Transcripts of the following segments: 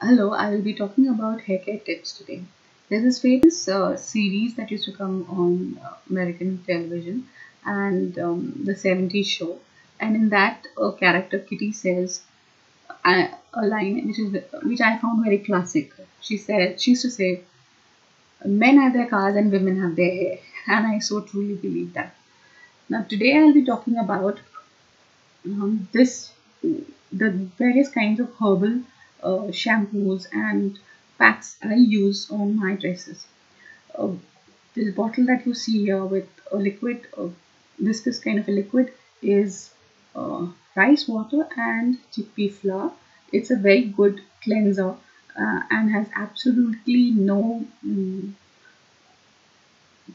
Hello, I will be talking about hair care tips today. There's this famous series that used to come on American television and the 70s show. And in that character, Kitty says a line which I found very classic. She used to say, "Men have their cars and women have their hair," and I so truly believe that. Now today I'll be talking about this the various kinds of herbal shampoos and packs I use on my dresses. Uh, this bottle that you see here with a liquid, viscous kind of a liquid, is rice water and chickpea flour. It's a very good cleanser and has absolutely no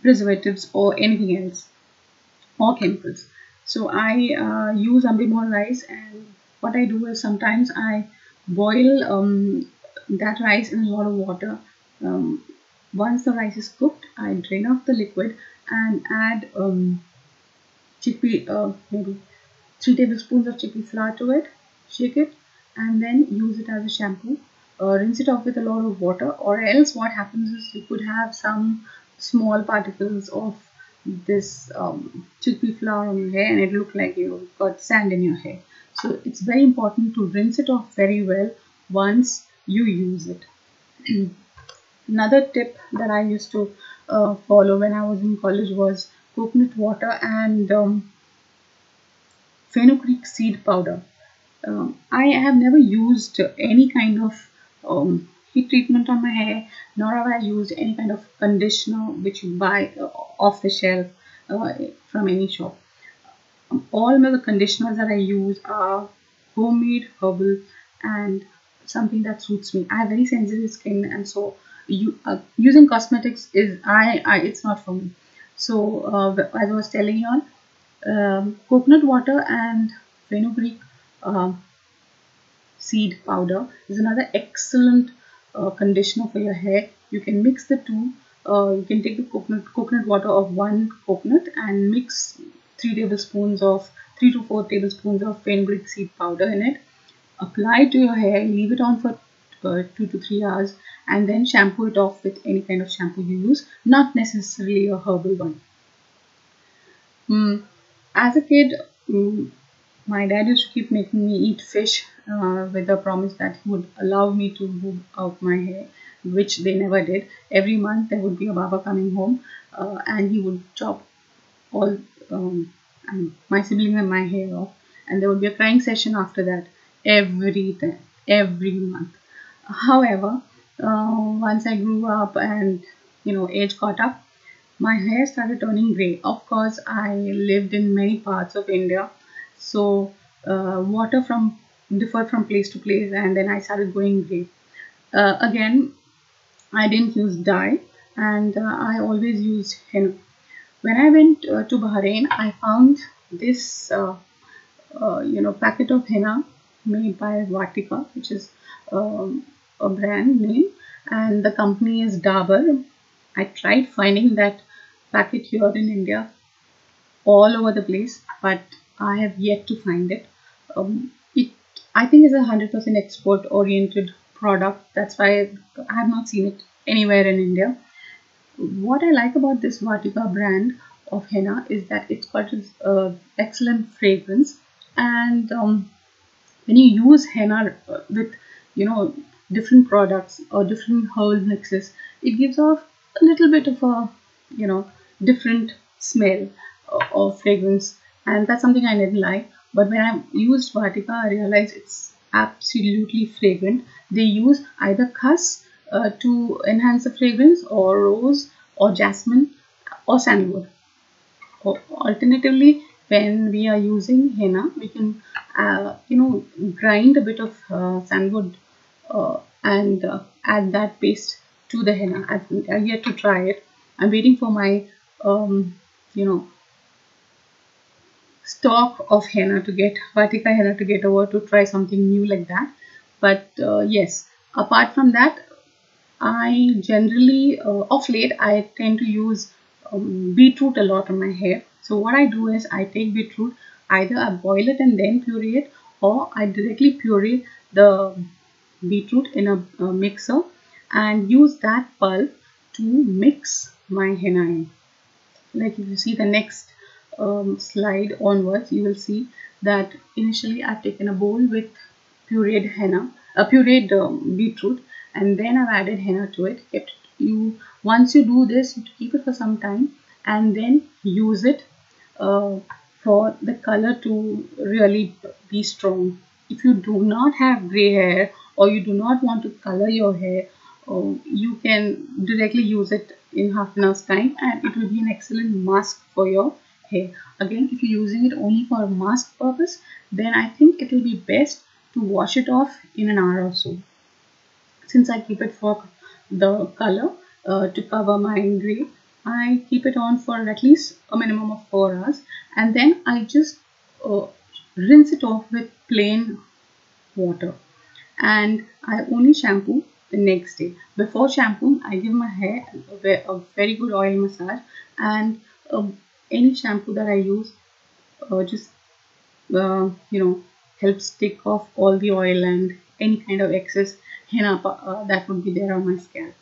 preservatives or anything else or chemicals. So I use ambimor rice, and what I do is sometimes I boil that rice in a lot of water. Um, Once the rice is cooked, I drain off the liquid and add chickpea, maybe 3 tablespoons of chickpea flour to it, shake it, and then use it as a shampoo. Rinse it off with a lot of water, or else what happens is you could have some small particles of this chickpea flour on your hair, and it look like you've got sand in your hair. So it's very important to rinse it off very well once you use it. Another tip that I used to follow when I was in college was coconut water and fenugreek seed powder. I have never used any kind of heat treatment on my hair, nor have I used any kind of conditioner which you buy off the shelf from any shop. All of the conditioners that I use are homemade, herbal, and something that suits me. I have very sensitive skin, and so using cosmetics is it's not for me. So as I was telling you all, coconut water and fenugreek seed powder is another excellent conditioner for your hair. You can mix the two. You can take the coconut water of one coconut and mix 3 to 4 tablespoons of fenugreek seed powder in it. Apply it to your hair, leave it on for 2 to 3 hours, and then shampoo it off with any kind of shampoo you use, not necessarily a herbal one. As a kid, my dad used to keep making me eat fish with the promise that he would allow me to move out my hair, which they never did. Every month there would be a baba coming home and he would chop all my sibling and my hair off, and there would be a crying session after that every time, every month. However, once I grew up and age caught up, my hair started turning gray. Of course, I lived in many parts of India, so water from differed from place to place, and then I started going gray. Again, I didn't use dye, and I always used henna. When I went to Bahrain, I found this packet of henna made by Vatika, which is a brand name, and the company is Dabur. I tried finding that packet here in India all over the place, but I have yet to find it. It I think is a 100% export oriented product. That's why I have not seen it anywhere in India. What I like about this Vatika brand of henna is that it's got this excellent fragrance, and when you use henna with different products or different herbal mixes, it gives off a little bit of a different smell or fragrance, and that's something I didn't like. But when I used Vatika, I realized it's absolutely fragrant. They use either khas to enhance the fragrance, or rose, or jasmine, or sandalwood. Or alternatively, when we are using henna, we can grind a bit of sandalwood and add that paste to the henna. I've yet to try it. I'm waiting for my you know stock of henna to get Vatika henna to get over to try something new like that. But yes, apart from that, I generally of late I tend to use beetroot a lot on my hair. So what I do is I take beetroot, either I boil it and then puree it, or I directly puree the beetroot in a mixer and use that pulp to mix my henna in. Like if you see the next slide onwards, you will see that initially I've taken a bowl with pureed henna, a pureed beetroot, and then I've added henna to it. Once you do this, you keep it for some time and then use it uh, for the color to really be strong. If you do not have gray hair or you do not want to color your hair, you can directly use it in half an hour's time and it will be an excellent mask for your hair. Again, if you're using it only for a mask purpose, then I think it will be best to wash it off in an hour or so. Since I keep it for the color to cover my gray, I keep it on for at least a minimum of 4 hours and then I just rinse it off with plain water and I only shampoo the next day. Before shampoo, I give my hair a very good oil massage and any shampoo that I use just helps take off all the oil and any kind of excess henna that would be there on my scalp.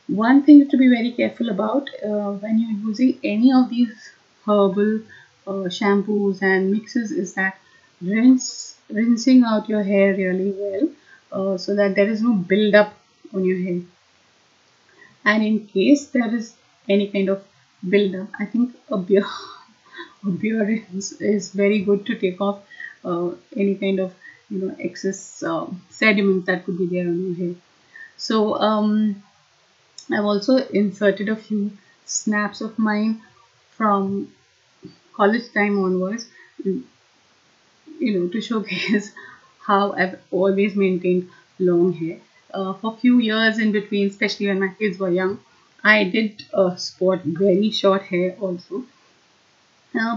One thing to be very careful about when you're using any of these herbal shampoos and mixes is that rinsing out your hair really well so that there is no build-up on your hair. And in case there is any kind of build-up, I think a beer is very good to take off any kind of excess sediments that could be there on your hair. So I've also inserted a few snaps of mine from college time onwards, to showcase how I've always maintained long hair. For a few years in between, especially when my kids were young, I did sport very short hair also.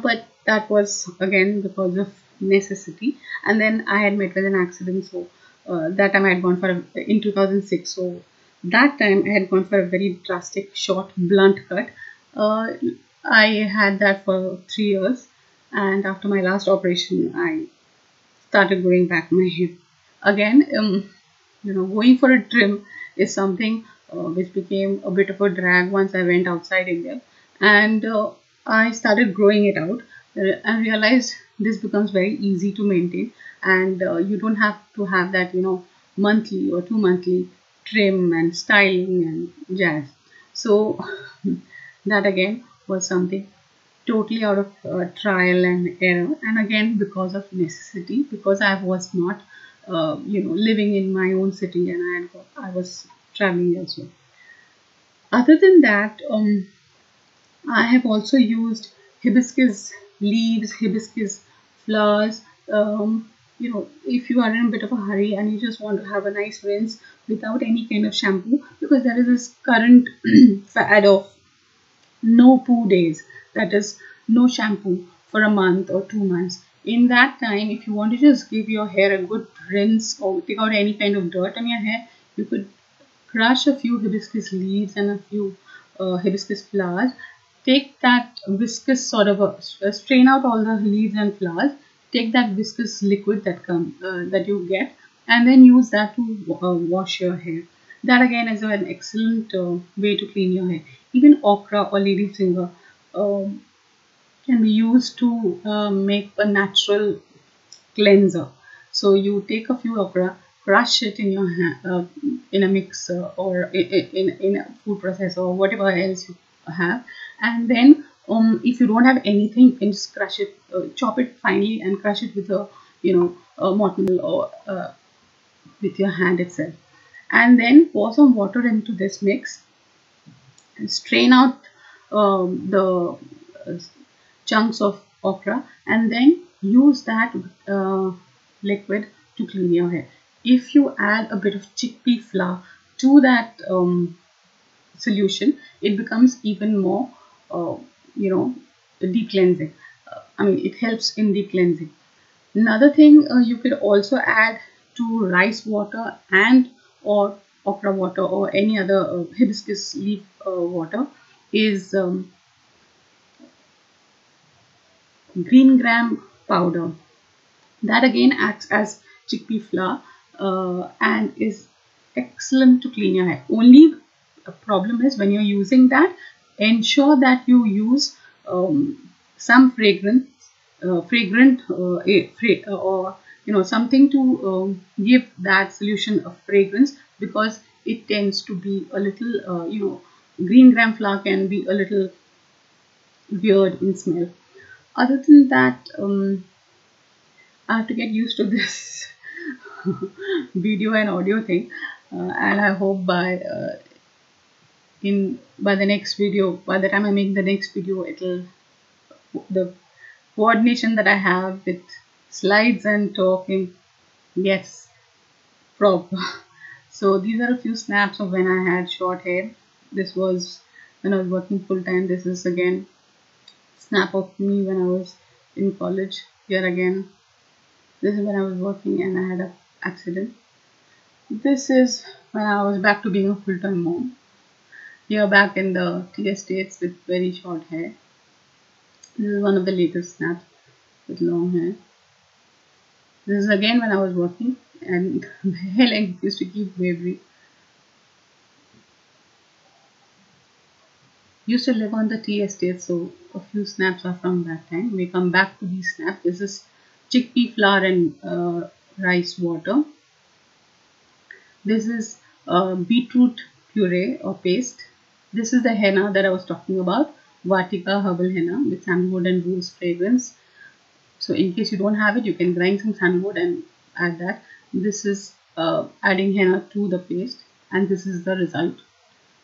But that was again because of necessity. And then I had met with an accident, so that time I had gone for in 2006. So that time I had gone for a very drastic, short, blunt cut. I had that for 3 years, and after my last operation, I started growing back my hair again. Going for a trim is something which became a bit of a drag once I went outside India, and I started growing it out and realized this becomes very easy to maintain, and you don't have to have that monthly or 2 monthly trim and styling and jazz. So that again was something totally out of trial and error, and again because of necessity, because I was not living in my own city and I was traveling elsewhere. Other than that, I have also used hibiscus leaves, hibiscus flowers. If you are in a bit of a hurry and you just want to have a nice rinse without any kind of shampoo, because there is this current fad of no poo days, that is no shampoo for a month or 2 months. In that time, if you want to just give your hair a good rinse or take out any kind of dirt on your hair, you could crush a few hibiscus leaves and a few hibiscus flowers. Take that viscous sort of strain out all the leaves and flowers. Take that viscous liquid that you get, and then use that to wash your hair. That again is an excellent way to clean your hair. Even okra or ladyfinger can be used to make a natural cleanser. So you take a few okra, crush it in your hand, in a mixer or in a food processor or whatever else you have, and then if you don't have anything, you can just crush it, chop it finely and crush it with a mortar or with your hand itself, and then pour some water into this mix and strain out the chunks of okra, and then use that liquid to clean your hair. If you add a bit of chickpea flour to that solution, it becomes even more deep cleansing. It helps in deep cleansing. Another thing you could also add to rice water and or okra water or any other hibiscus leaf water is green gram powder. That again acts as chickpea flour. and is excellent to clean your hair. Only a problem is when you're using that, ensure that you use some fragrant or something to give that solution a fragrance, because it tends to be a little green gram flower can be a little weird in smell. Other than that, I have to get used to this video and audio thing, and I hope by the next video, by the time I make the next video, the coordination that I have with slides and talking gets proper. So these are a few snaps of when I had short hair. This was when I was working full time. This is again snap of me when I was in college. Here again, this is when I was working and I had an accident. This is when I was back to being a full-time mom. Here back in the tea estates with very short hair. This is one of the latest snaps with long hair. This is again when I was working and the hair length used to keep wavering. Used to live on the tea estate, so a few snaps are from that time. We come back to these snaps. This is chickpea flour and rice water. This is beetroot puree or paste. This is the henna that I was talking about, Vatika herbal henna with sandalwood and rose fragrance. So in case you don't have it, you can grind some sandalwood and add that. This is adding henna to the paste, and this is the result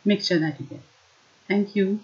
mixture that you get. Thank you.